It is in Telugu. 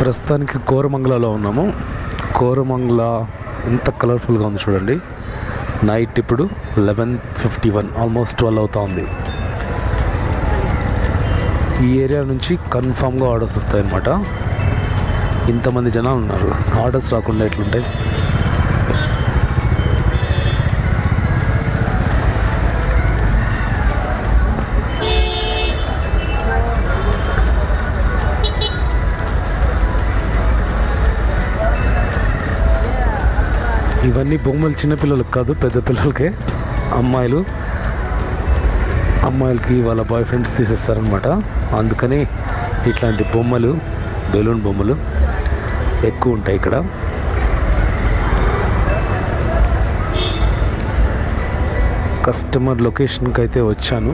ప్రస్తుతానికి కోరమంగళలో ఉన్నాము. కోరమంగళ ఎంత కలర్ఫుల్గా ఉంది చూడండి. నైట్ ఇప్పుడు 11:51, ఆల్మోస్ట్ 12 అవుతా ఉంది. ఈ ఏరియా నుంచి కన్ఫామ్గా ఆర్డర్స్ వస్తాయన్నమాట. ఇంతమంది జనాలు ఉన్నారు, ఆర్డర్స్ రాకుండా ఎట్లుంటాయి. ఇవన్నీ బొమ్మలు చిన్నపిల్లలకు కాదు, పెద్ద పిల్లలకే. అమ్మాయిలకి వాళ్ళ బాయ్ ఫ్రెండ్స్ తీసేస్తారనమాట. అందుకని ఇట్లాంటి బొమ్మలు, బెలూన్ బొమ్మలు ఎక్కువ ఉంటాయి ఇక్కడ. కస్టమర్ లొకేషన్కి అయితే వచ్చాను.